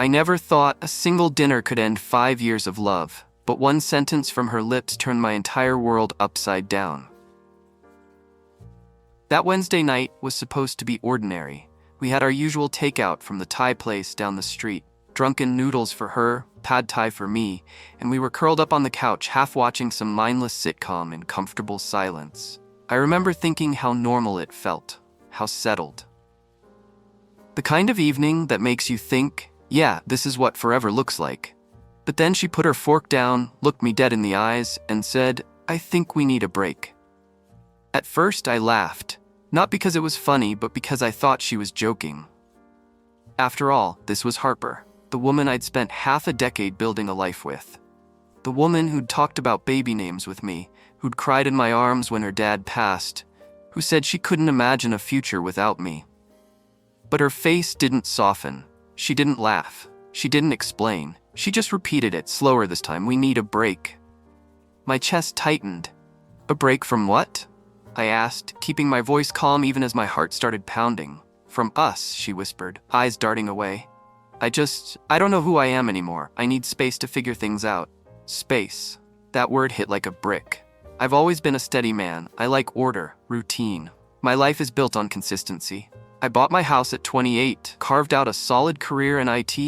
I never thought a single dinner could end 5 years of love, but one sentence from her lips turned my entire world upside down. That Wednesday night was supposed to be ordinary. We had our usual takeout from the Thai place down the street. Drunken noodles for her, pad thai for me, and we were curled up on the couch half watching some mindless sitcom in comfortable silence. I remember thinking how normal it felt, how settled. The kind of evening that makes you think, yeah, this is what forever looks like. But then she put her fork down, looked me dead in the eyes, and said, I think we need a break. At first I laughed, not because it was funny, but because I thought she was joking. After all, this was Harper, the woman I'd spent half a decade building a life with. The woman who'd talked about baby names with me, who'd cried in my arms when her dad passed, who said she couldn't imagine a future without me. But her face didn't soften. She didn't laugh. She didn't explain. She just repeated it, slower this time. We need a break. My chest tightened. A break from what? I asked, keeping my voice calm even as my heart started pounding. From us, she whispered, eyes darting away. I don't know who I am anymore. I need space to figure things out. Space. That word hit like a brick. I've always been a steady man. I like order, routine. My life is built on consistency. I bought my house at 28, carved out a solid career in IT,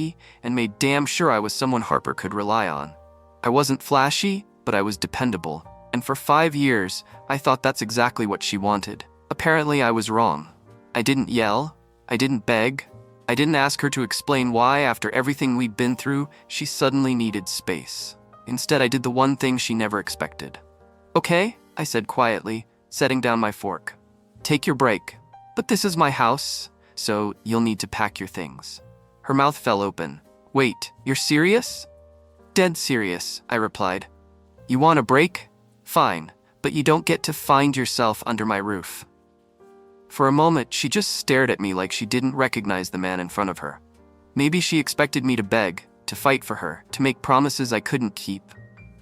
and made damn sure I was someone Harper could rely on. I wasn't flashy, but I was dependable. And for 5 years, I thought that's exactly what she wanted. Apparently, I was wrong. I didn't yell. I didn't beg. I didn't ask her to explain why, after everything we'd been through, she suddenly needed space. Instead, I did the one thing she never expected. Okay, I said quietly, setting down my fork. Take your break. But this is my house, so you'll need to pack your things. Her mouth fell open. Wait, you're serious? Dead serious, I replied. You want a break? Fine, but you don't get to find yourself under my roof. For a moment, she just stared at me like she didn't recognize the man in front of her. Maybe she expected me to beg, to fight for her, to make promises I couldn't keep.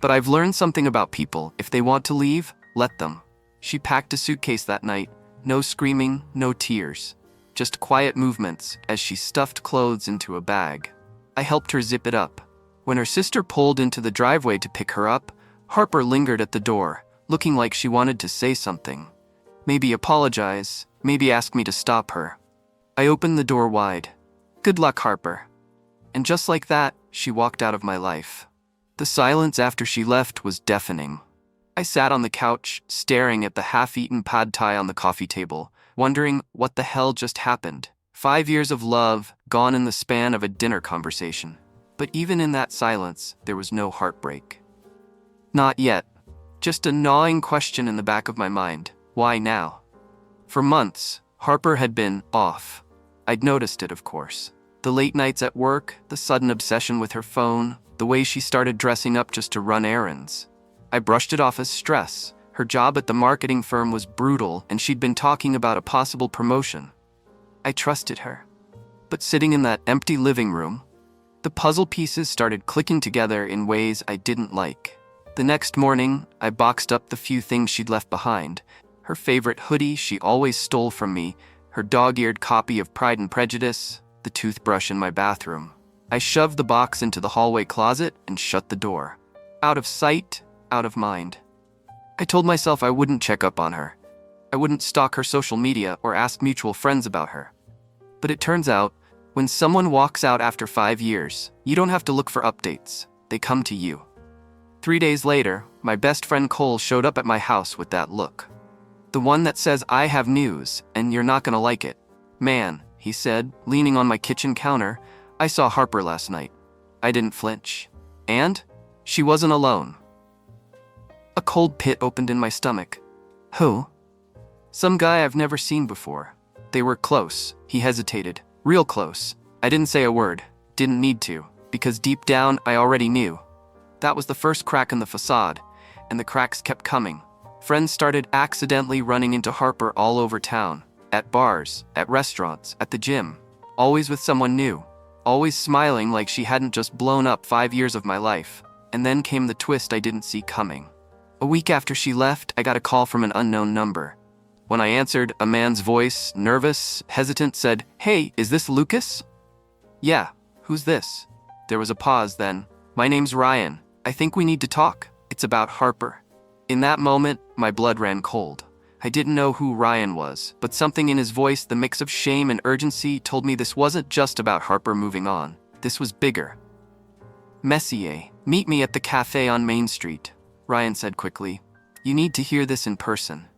But I've learned something about people. If they want to leave, let them. She packed a suitcase that night. No screaming, no tears. Just quiet movements as she stuffed clothes into a bag. I helped her zip it up. When her sister pulled into the driveway to pick her up, Harper lingered at the door, looking like she wanted to say something. Maybe apologize, maybe ask me to stop her. I opened the door wide. Good luck, Harper. And just like that, she walked out of my life. The silence after she left was deafening. I sat on the couch, staring at the half-eaten pad thai on the coffee table, wondering what the hell just happened. 5 years of love, gone in the span of a dinner conversation. But even in that silence, there was no heartbreak. Not yet. Just a gnawing question in the back of my mind. Why now? For months, Harper had been off. I'd noticed it, of course. The late nights at work, the sudden obsession with her phone, the way she started dressing up just to run errands. I brushed it off as stress. Her job at the marketing firm was brutal, and she'd been talking about a possible promotion. I trusted her. But sitting in that empty living room, the puzzle pieces started clicking together in ways I didn't like. The next morning, I boxed up the few things she'd left behind. Her favorite hoodie she always stole from me, her dog-eared copy of Pride and Prejudice, the toothbrush in my bathroom. I shoved the box into the hallway closet and shut the door. Out of sight, out of mind. I told myself I wouldn't check up on her. I wouldn't stalk her social media or ask mutual friends about her. But it turns out, when someone walks out after 5 years, you don't have to look for updates. They come to you. 3 days later, my best friend Cole showed up at my house with that look. The one that says, I have news, and you're not gonna like it. Man, he said, leaning on my kitchen counter, I saw Harper last night. I didn't flinch. And she wasn't alone. A cold pit opened in my stomach. Who? Some guy I've never seen before. They were close. He hesitated. Real close. I didn't say a word. Didn't need to. Because deep down, I already knew. That was the first crack in the facade. And the cracks kept coming. Friends started accidentally running into Harper all over town. At bars, at restaurants, at the gym. Always with someone new. Always smiling like she hadn't just blown up 5 years of my life. And then came the twist I didn't see coming. A week after she left, I got a call from an unknown number. When I answered, a man's voice, nervous, hesitant, said, Hey, is this Lucas? Yeah, Who's this? There was a pause then. My name's Ryan. I think we need to talk. It's about Harper. In that moment, my blood ran cold. I didn't know who Ryan was, but something in his voice, the mix of shame and urgency, told me this wasn't just about Harper moving on. This was bigger. Messier, meet me at the cafe on Main Street, Ryan said quickly. You need to hear this in person.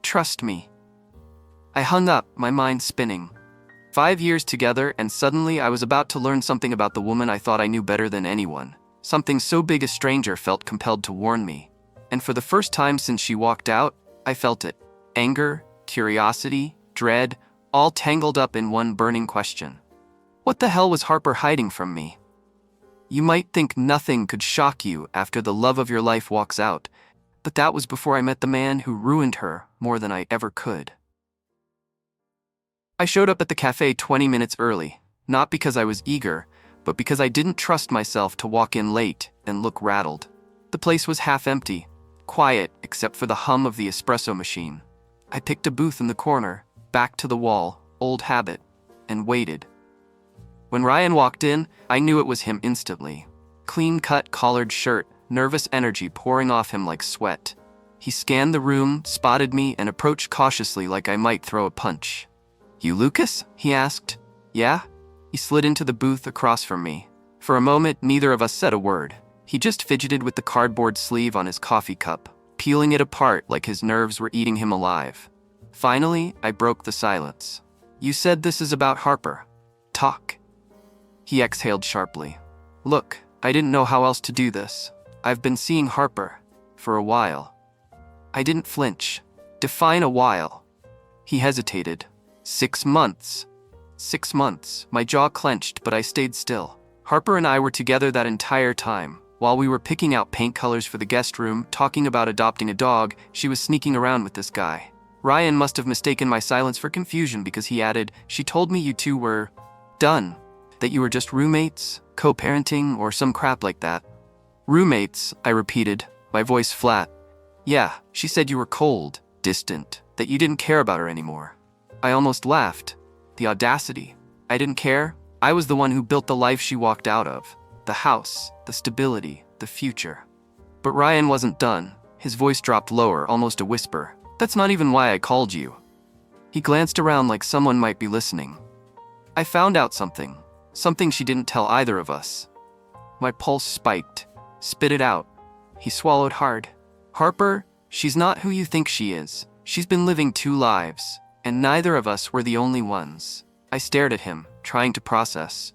Trust me. I hung up, my mind spinning. 5 years together, and suddenly I was about to learn something about the woman I thought I knew better than anyone. Something so big a stranger felt compelled to warn me. And for the first time since she walked out, I felt it. Anger, curiosity, dread, all tangled up in one burning question. What the hell was Harper hiding from me? You might think nothing could shock you after the love of your life walks out, but that was before I met the man who ruined her more than I ever could. I showed up at the cafe 20 minutes early, not because I was eager, but because I didn't trust myself to walk in late and look rattled. The place was half empty, quiet except for the hum of the espresso machine. I picked a booth in the corner, back to the wall, old habit, and waited. When Ryan walked in, I knew it was him instantly. Clean-cut collared shirt, nervous energy pouring off him like sweat. He scanned the room, spotted me, and approached cautiously like I might throw a punch. You Lucas? He asked. Yeah? He slid into the booth across from me. For a moment, neither of us said a word. He just fidgeted with the cardboard sleeve on his coffee cup, peeling it apart like his nerves were eating him alive. Finally, I broke the silence. You said this is about Harper. Talk. He exhaled sharply. Look, I didn't know how else to do this. I've been seeing Harper for a while. I didn't flinch. Define a while. He hesitated. 6 months. 6 months. My jaw clenched, but I stayed still. Harper and I were together that entire time. While we were picking out paint colors for the guest room, talking about adopting a dog, she was sneaking around with this guy. Ryan must have mistaken my silence for confusion because he added, she told me you two were done. That you were just roommates, co-parenting, or some crap like that. Roommates, I repeated, my voice flat. Yeah, she said you were cold, distant, that you didn't care about her anymore. I almost laughed. The audacity. I didn't care. I was the one who built the life she walked out of. The house, the stability, the future. But Ryan wasn't done. His voice dropped lower, almost a whisper. That's not even why I called you. He glanced around like someone might be listening. I found out something. Something she didn't tell either of us. My pulse spiked. Spit it out. He swallowed hard. Harper, she's not who you think she is. She's been living 2 lives, and neither of us were the only ones. I stared at him, trying to process.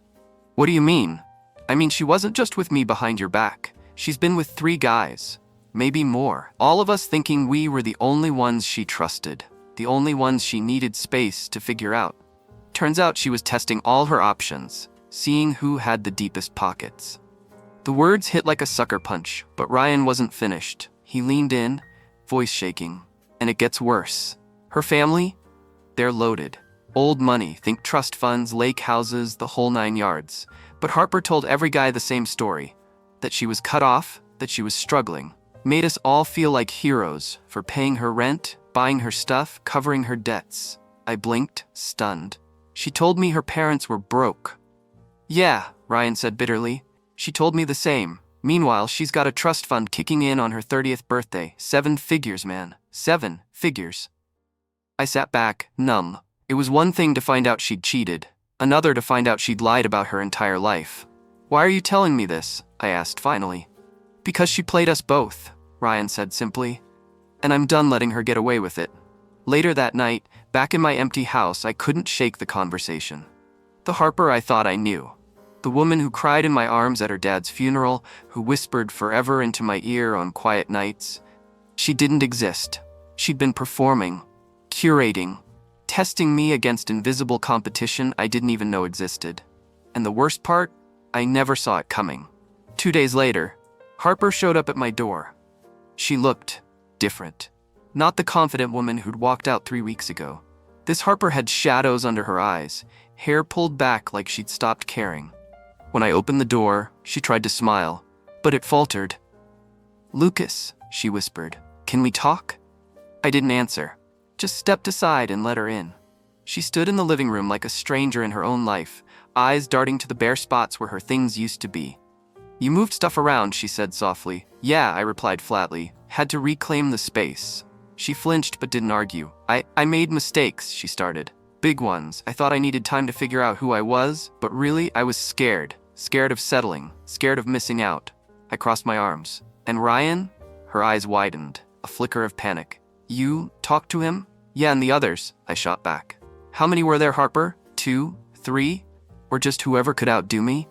What do you mean? I mean, she wasn't just with me behind your back. She's been with 3 guys. Maybe more. All of us thinking we were the only ones she trusted. The only ones she needed space to figure out. Turns out she was testing all her options, seeing who had the deepest pockets. The words hit like a sucker punch, but Ryan wasn't finished. He leaned in, voice shaking. And it gets worse. Her family? They're loaded. Old money, think trust funds, lake houses, the whole 9 yards. But Harper told every guy the same story. That she was cut off, that she was struggling. Made us all feel like heroes for paying her rent, buying her stuff, covering her debts. I blinked, stunned. She told me her parents were broke. Yeah, Ryan said bitterly. She told me the same. Meanwhile, she's got a trust fund kicking in on her 30th birthday. 7 figures, man. 7 figures. I sat back, numb. It was one thing to find out she'd cheated, another to find out she'd lied about her entire life. Why are you telling me this? I asked finally. Because she played us both, Ryan said simply. And I'm done letting her get away with it. Later that night, back in my empty house, I couldn't shake the conversation. The Harper I thought I knew. The woman who cried in my arms at her dad's funeral, who whispered forever into my ear on quiet nights. She didn't exist. She'd been performing, curating, testing me against invisible competition I didn't even know existed. And the worst part? I never saw it coming. 2 days later, Harper showed up at my door. She looked different. Not the confident woman who'd walked out 3 weeks ago. This Harper had shadows under her eyes, hair pulled back like she'd stopped caring. When I opened the door, she tried to smile, but it faltered. Lucas, she whispered, can we talk? I didn't answer, just stepped aside and let her in. She stood in the living room like a stranger in her own life, eyes darting to the bare spots where her things used to be. You moved stuff around, she said softly. Yeah, I replied flatly. Had to reclaim the space. She flinched but didn't argue. I made mistakes, she started. Big ones. I thought I needed time to figure out who I was, but really, I was scared. Scared of settling. Scared of missing out. I crossed my arms. And Ryan? Her eyes widened. A flicker of panic. You talked to him? Yeah, and the others, I shot back. How many were there, Harper? 2? 3? Or just whoever could outdo me?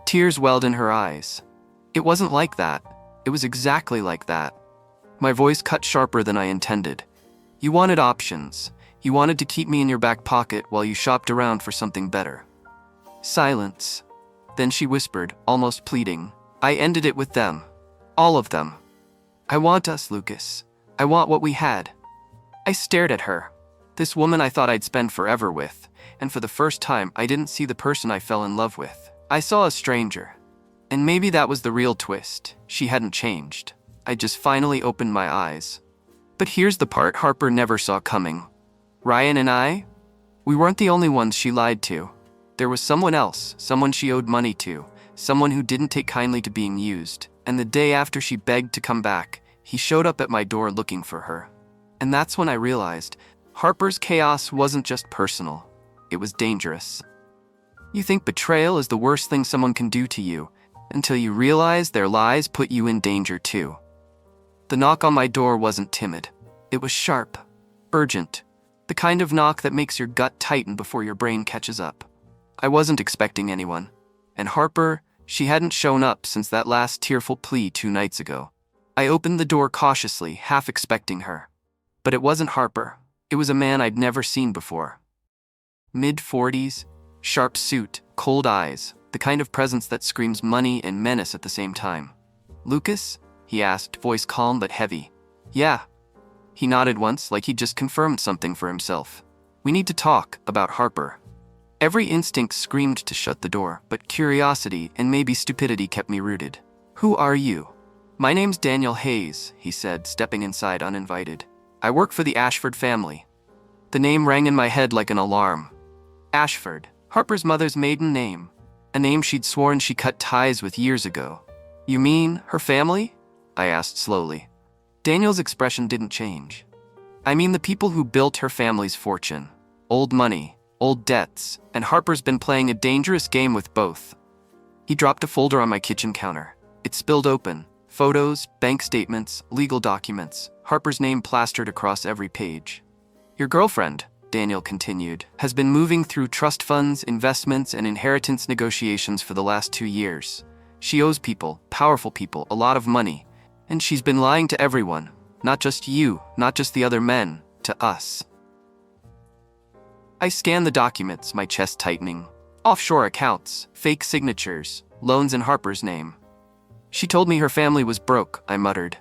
Tears welled in her eyes. It wasn't like that. It was exactly like that. My voice cut sharper than I intended. You wanted options. You wanted to keep me in your back pocket while you shopped around for something better. Silence. Then she whispered, almost pleading. I ended it with them. All of them. I want us, Lucas. I want what we had. I stared at her. This woman I thought I'd spend forever with, and for the first time I didn't see the person I fell in love with. I saw a stranger. And maybe that was the real twist. She hadn't changed. I just finally opened my eyes. But here's the part Harper never saw coming. Ryan and I? We weren't the only ones she lied to. There was someone else, someone she owed money to, someone who didn't take kindly to being used. And the day after she begged to come back, he showed up at my door looking for her. And that's when I realized Harper's chaos wasn't just personal. It was dangerous. You think betrayal is the worst thing someone can do to you, until you realize their lies put you in danger too. The knock on my door wasn't timid. It was sharp, urgent, the kind of knock that makes your gut tighten before your brain catches up. I wasn't expecting anyone. And Harper, she hadn't shown up since that last tearful plea 2 nights ago. I opened the door cautiously, half expecting her. But it wasn't Harper. It was a man I'd never seen before. Mid-40s, sharp suit, cold eyes, the kind of presence that screams money and menace at the same time. Lucas? He asked, voice calm but heavy. Yeah. He nodded once, like he'd just confirmed something for himself. We need to talk about Harper. Every instinct screamed to shut the door, but curiosity and maybe stupidity kept me rooted. Who are you? My name's Daniel Hayes, he said, stepping inside uninvited. I work for the Ashford family. The name rang in my head like an alarm. Ashford, Harper's mother's maiden name. A name she'd sworn she cut ties with years ago. You mean her family? I asked slowly. Daniel's expression didn't change. I mean the people who built her family's fortune. Old money, old debts, and Harper's been playing a dangerous game with both. He dropped a folder on my kitchen counter. It spilled open. Photos, bank statements, legal documents. Harper's name plastered across every page. Your girlfriend, Daniel continued, has been moving through trust funds, investments, and inheritance negotiations for the last 2 years. She owes people, powerful people, a lot of money. And she's been lying to everyone. Not just you, not just the other men, to us. I scanned the documents, my chest tightening. Offshore accounts, fake signatures, loans in Harper's name. She told me her family was broke, I muttered.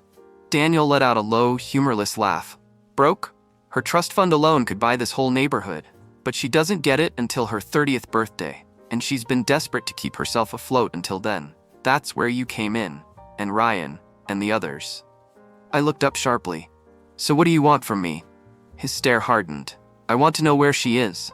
Daniel let out a low, humorless laugh. Broke? Her trust fund alone could buy this whole neighborhood. But she doesn't get it until her 30th birthday. And she's been desperate to keep herself afloat until then. That's where you came in. And Ryan. And the others. I looked up sharply. So what do you want from me? His stare hardened. I want to know where she is.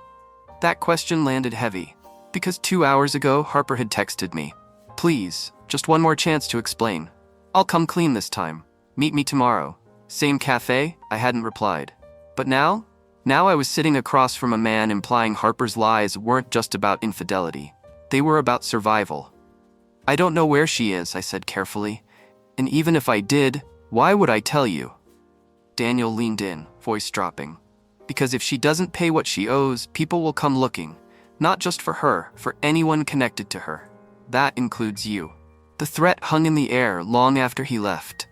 That question landed heavy. Because 2 hours ago, Harper had texted me. Please, just one more chance to explain. I'll come clean this time. Meet me tomorrow. Same cafe? I hadn't replied. But now I was sitting across from a man implying Harper's lies weren't just about infidelity. They were about survival. I don't know where she is, I said carefully. And even if I did, why would I tell you? Daniel leaned in, voice dropping. Because if she doesn't pay what she owes, people will come looking. Not just for her, for anyone connected to her. That includes you. The threat hung in the air long after he left.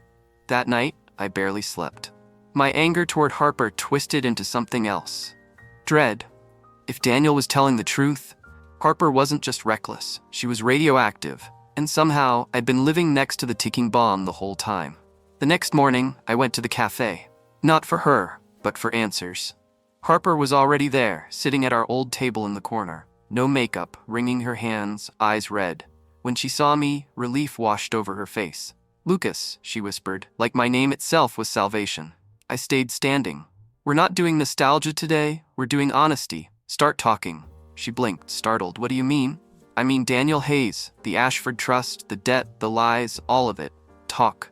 That night, I barely slept. My anger toward Harper twisted into something else. Dread. If Daniel was telling the truth, Harper wasn't just reckless, she was radioactive. And somehow, I'd been living next to the ticking bomb the whole time. The next morning, I went to the cafe. Not for her, but for answers. Harper was already there, sitting at our old table in the corner. No makeup, wringing her hands, eyes red. When she saw me, relief washed over her face. Lucas, she whispered, like my name itself was salvation. I stayed standing. We're not doing nostalgia today, we're doing honesty. Start talking. She blinked, startled. What do you mean? I mean Daniel Hayes, the Ashford Trust, the debt, the lies, all of it. Talk.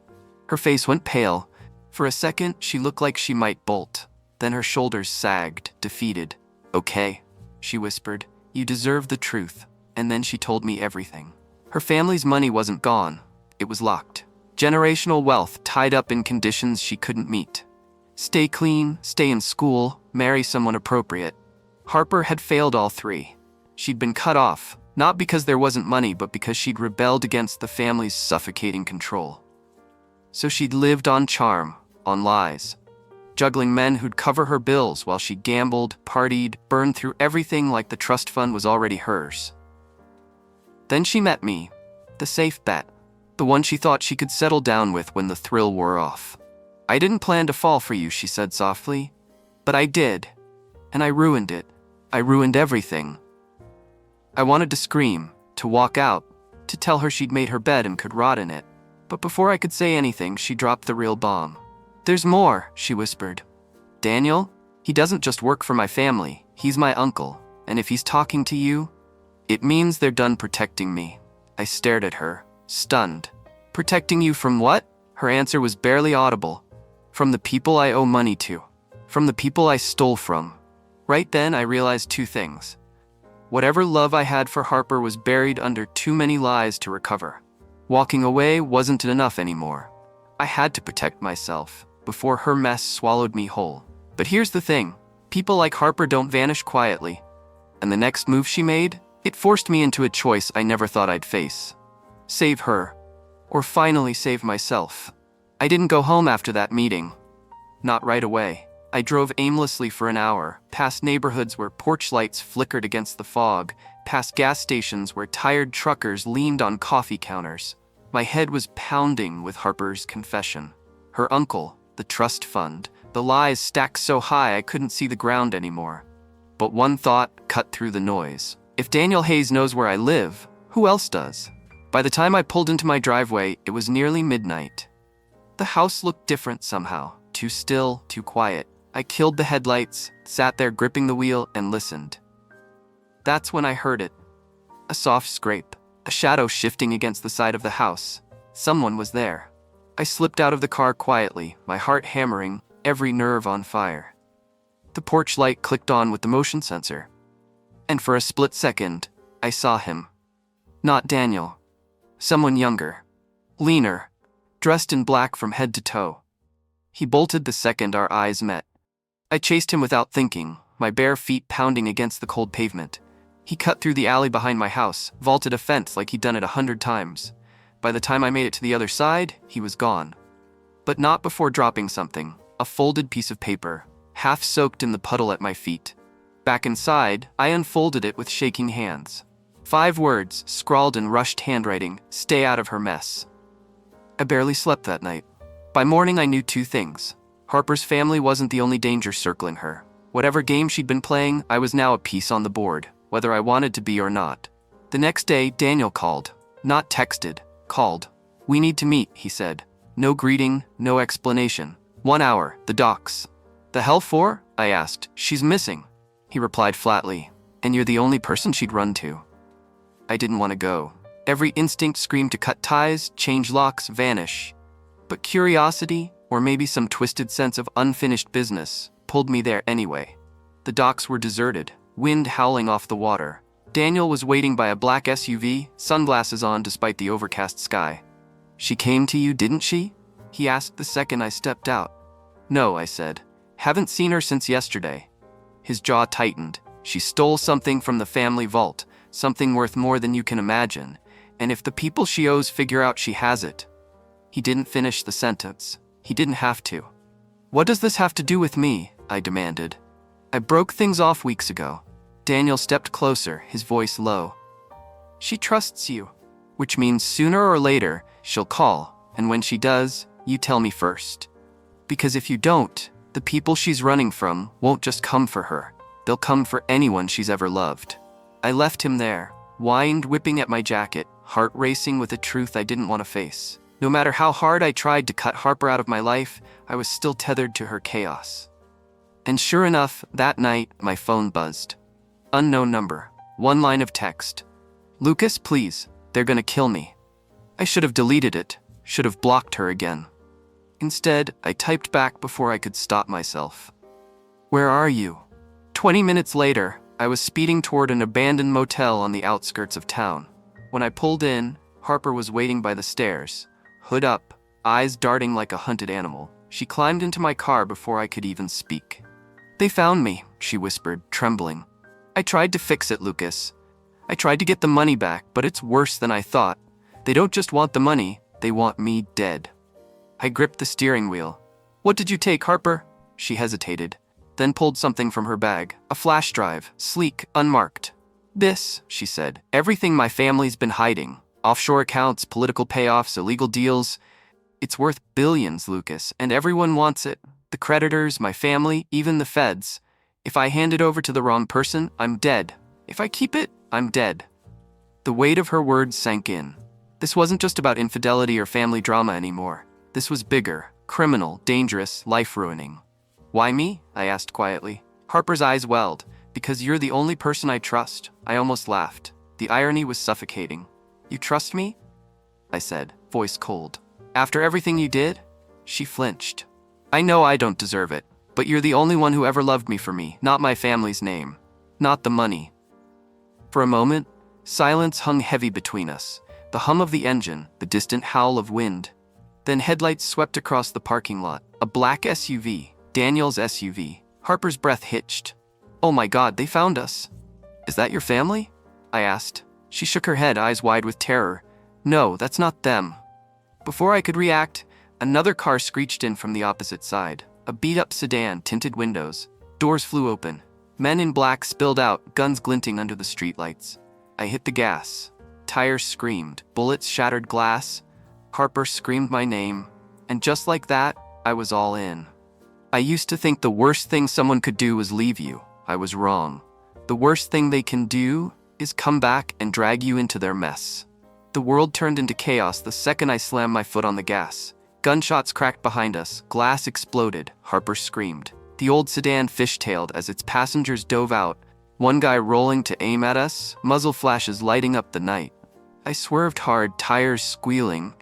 Her face went pale. For a second, she looked like she might bolt. Then her shoulders sagged, defeated. Okay, she whispered. You deserve the truth. And then she told me everything. Her family's money wasn't gone. It was locked. Generational wealth tied up in conditions she couldn't meet. Stay clean, stay in school, marry someone appropriate. Harper had failed all three. She'd been cut off, not because there wasn't money, but because she'd rebelled against the family's suffocating control. So she'd lived on charm, on lies, juggling men who'd cover her bills while she gambled, partied, burned through everything like the trust fund was already hers. Then she met me, the safe bet, the one she thought she could settle down with when the thrill wore off. I didn't plan to fall for you, she said softly, but I did, and I ruined it. I ruined everything. I wanted to scream, to walk out, to tell her she'd made her bed and could rot in it. But before I could say anything, she dropped the real bomb. There's more, she whispered. Daniel, he doesn't just work for my family, he's my uncle, and if he's talking to you, it means they're done protecting me. I stared at her, stunned. Protecting you from what? Her answer was barely audible. From the people I owe money to. From the people I stole from. Right then, I realized two things. Whatever love I had for Harper was buried under too many lies to recover. Walking away wasn't enough anymore. I had to protect myself before her mess swallowed me whole. But here's the thing. People like Harper don't vanish quietly. And the next move she made, it forced me into a choice I never thought I'd face. Save her, or finally save myself. I didn't go home after that meeting. Not right away. I drove aimlessly for an hour, past neighborhoods where porch lights flickered against the fog, past gas stations where tired truckers leaned on coffee counters. My head was pounding with Harper's confession. Her uncle, the trust fund, the lies stacked so high I couldn't see the ground anymore. But one thought cut through the noise. If Daniel Hayes knows where I live, who else does? By the time I pulled into my driveway, it was nearly midnight. The house looked different somehow. Too still, too quiet. I killed the headlights, sat there gripping the wheel, and listened. That's when I heard it. A soft scrape, a shadow shifting against the side of the house. Someone was there. I slipped out of the car quietly, my heart hammering, every nerve on fire. The porch light clicked on with the motion sensor. And for a split second, I saw him. Not Daniel. Someone younger. Leaner. Dressed in black from head to toe. He bolted the second our eyes met. I chased him without thinking, my bare feet pounding against the cold pavement. He cut through the alley behind my house, vaulted a fence like he'd done it 100 times. By the time I made it to the other side, he was gone. But not before dropping something, a folded piece of paper, half soaked in the puddle at my feet. Back inside, I unfolded it with shaking hands. 5 words, scrawled in rushed handwriting, stay out of her mess. I barely slept that night. By morning I knew 2 things. Harper's family wasn't the only danger circling her. Whatever game she'd been playing, I was now a piece on the board, whether I wanted to be or not. The next day, Daniel called. Not texted, called. We need to meet, he said. No greeting, no explanation. 1 hour, the docks. The hell for? I asked. She's missing. He replied flatly. And you're the only person she'd run to. I didn't want to go. Every instinct screamed to cut ties, change locks, vanish. But curiosity, or maybe some twisted sense of unfinished business, pulled me there anyway. The docks were deserted, wind howling off the water. Daniel was waiting by a black SUV, sunglasses on despite the overcast sky. She came to you, didn't she? He asked the second I stepped out. No, I said. Haven't seen her since yesterday. His jaw tightened. She stole something from the family vault, something worth more than you can imagine. And if the people she owes figure out she has it. He didn't finish the sentence. He didn't have to. What does this have to do with me? I demanded. I broke things off weeks ago. Daniel stepped closer, his voice low. She trusts you, which means sooner or later she'll call, and when she does, you tell me first. Because if you don't, the people she's running from won't just come for her. They'll come for anyone she's ever loved. I left him there, wind whipping at my jacket, heart racing with a truth I didn't want to face. No matter how hard I tried to cut Harper out of my life, I was still tethered to her chaos. And sure enough, that night, my phone buzzed. Unknown number. One line of text. "Lucas, please, they're gonna kill me." I should have deleted it, should have blocked her again. Instead, I typed back before I could stop myself. "Where are you?" 20 minutes later, I was speeding toward an abandoned motel on the outskirts of town. When I pulled in, Harper was waiting by the stairs, hood up, eyes darting like a hunted animal. She climbed into my car before I could even speak. "They found me," she whispered, trembling. "I tried to fix it, Lucas. I tried to get the money back, but it's worse than I thought. They don't just want the money, they want me dead." I gripped the steering wheel. "What did you take, Harper?" She hesitated, then pulled something from her bag, a flash drive, sleek, unmarked. "This," she said, "everything my family's been hiding. Offshore accounts, political payoffs, illegal deals. It's worth billions, Lucas, and everyone wants it. The creditors, my family, even the feds. If I hand it over to the wrong person, I'm dead. If I keep it, I'm dead." The weight of her words sank in. This wasn't just about infidelity or family drama anymore. This was bigger, criminal, dangerous, life-ruining. "Why me?" I asked quietly. Harper's eyes welled. "Because you're the only person I trust." I almost laughed. The irony was suffocating. "You trust me?" I said, voice cold. "After everything you did?" She flinched. "I know I don't deserve it, but you're the only one who ever loved me for me, not my family's name, not the money." For a moment, silence hung heavy between us. The hum of the engine, the distant howl of wind. Then headlights swept across the parking lot. A black SUV, Daniel's SUV. Harper's breath hitched. "Oh my God, they found us." "Is that your family?" I asked. She shook her head, eyes wide with terror. "No, that's not them." Before I could react, another car screeched in from the opposite side. A beat-up sedan, tinted windows. Doors flew open. Men in black spilled out, guns glinting under the streetlights. I hit the gas. Tires screamed. Bullets shattered glass. Harper screamed my name. And just like that, I was all in. I used to think the worst thing someone could do was leave you. I was wrong. The worst thing they can do is come back and drag you into their mess. The world turned into chaos the second I slammed my foot on the gas. Gunshots cracked behind us. Glass exploded. Harper screamed. The old sedan fishtailed as its passengers dove out, one guy rolling to aim at us, muzzle flashes lighting up the night. I swerved hard, tires squealing,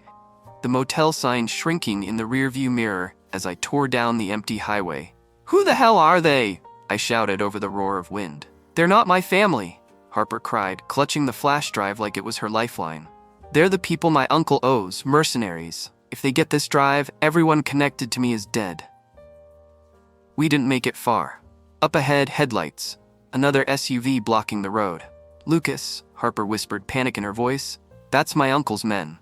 the motel sign shrinking in the rearview mirror as I tore down the empty highway. "Who the hell are they?" I shouted over the roar of wind. "They're not my family," Harper cried, clutching the flash drive like it was her lifeline. "They're the people my uncle owes, mercenaries. If they get this drive, everyone connected to me is dead." We didn't make it far. Up ahead, headlights. Another SUV blocking the road. "Lucas," Harper whispered, panic in her voice. "That's my uncle's men."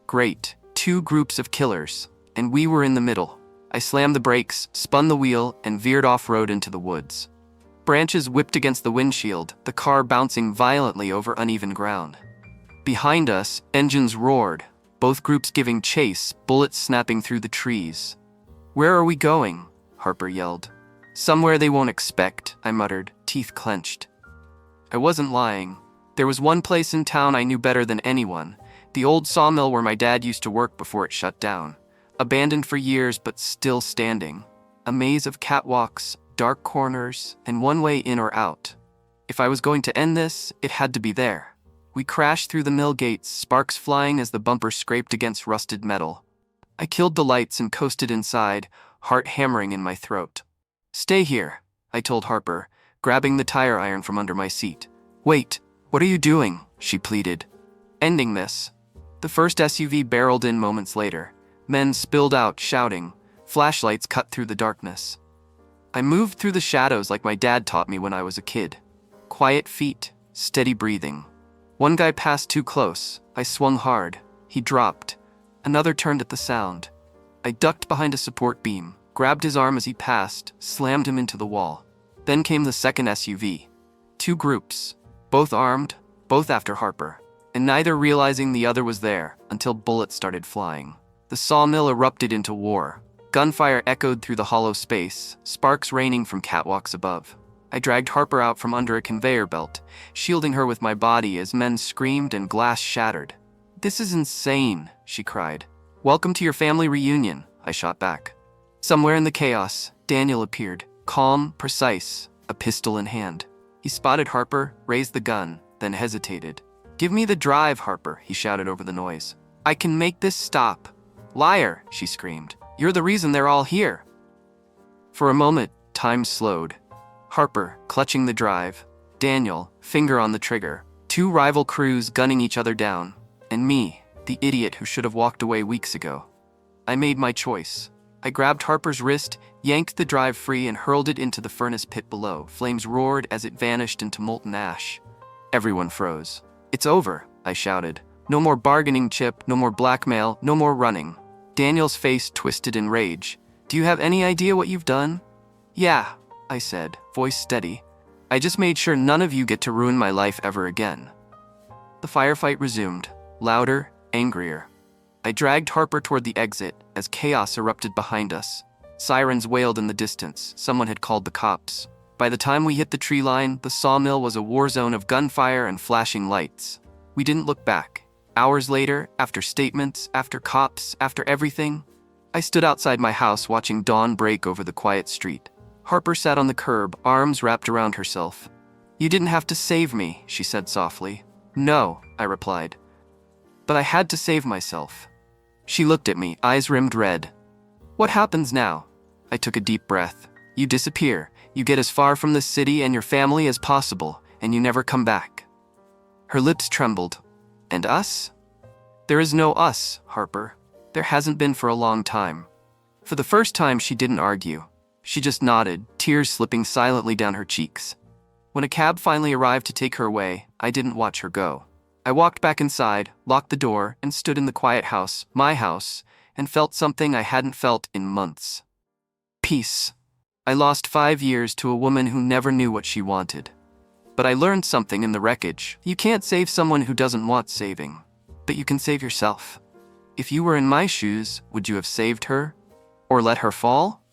Great. 2 groups of killers. And we were in the middle. I slammed the brakes, spun the wheel, and veered off-road into the woods. Branches whipped against the windshield, the car bouncing violently over uneven ground. Behind us, engines roared, both groups giving chase, bullets snapping through the trees. "Where are we going?" Harper yelled. "Somewhere they won't expect," I muttered, teeth clenched. I wasn't lying. There was one place in town I knew better than anyone, the old sawmill where my dad used to work before it shut down. Abandoned for years, but still standing. A maze of catwalks, dark corners, and one way in or out. If I was going to end this, it had to be there. We crashed through the mill gates, sparks flying as the bumper scraped against rusted metal. I killed the lights and coasted inside, heart hammering in my throat. "Stay here," I told Harper, grabbing the tire iron from under my seat. "Wait, what are you doing?" she pleaded. "Ending this." The first SUV barreled in moments later. Men spilled out, shouting. Flashlights cut through the darkness. I moved through the shadows like my dad taught me when I was a kid. Quiet feet, steady breathing. One guy passed too close. I swung hard. He dropped. Another turned at the sound. I ducked behind a support beam, grabbed his arm as he passed, slammed him into the wall. Then came the second SUV. 2 groups, both armed, both after Harper, and neither realizing the other was there until bullets started flying. The sawmill erupted into war. Gunfire echoed through the hollow space, sparks raining from catwalks above. I dragged Harper out from under a conveyor belt, shielding her with my body as men screamed and glass shattered. "This is insane," she cried. "Welcome to your family reunion," I shot back. Somewhere in the chaos, Daniel appeared, calm, precise, a pistol in hand. He spotted Harper, raised the gun, then hesitated. "Give me the drive, Harper," he shouted over the noise. "I can make this stop." "Liar," she screamed. "You're the reason they're all here." For a moment, time slowed. Harper, clutching the drive, Daniel, finger on the trigger, two rival crews gunning each other down, and me, the idiot who should have walked away weeks ago. I made my choice. I grabbed Harper's wrist, yanked the drive free, and hurled it into the furnace pit below. Flames roared as it vanished into molten ash. Everyone froze. "It's over," I shouted. "No more bargaining chip, no more blackmail, no more running." Daniel's face twisted in rage. "Do you have any idea what you've done?" "Yeah," I said, voice steady. "I just made sure none of you get to ruin my life ever again." The firefight resumed, louder, angrier. I dragged Harper toward the exit as chaos erupted behind us. Sirens wailed in the distance. Someone had called the cops. By the time we hit the tree line, the sawmill was a war zone of gunfire and flashing lights. We didn't look back. Hours later, after statements, after cops, after everything, I stood outside my house watching dawn break over the quiet street. Harper sat on the curb, arms wrapped around herself. "You didn't have to save me," she said softly. "No," I replied. "But I had to save myself." She looked at me, eyes rimmed red. "What happens now?" I took a deep breath. "You disappear. You get as far from the city and your family as possible, and you never come back." Her lips trembled. "And us?" "There is no us, Harper. There hasn't been for a long time." For the first time, she didn't argue. She just nodded, tears slipping silently down her cheeks. When a cab finally arrived to take her away, I didn't watch her go. I walked back inside, locked the door, and stood in the quiet house, my house, and felt something I hadn't felt in months. Peace. I lost 5 years to a woman who never knew what she wanted. But I learned something in the wreckage. You can't save someone who doesn't want saving, but you can save yourself. If you were in my shoes, would you have saved her? Or let her fall?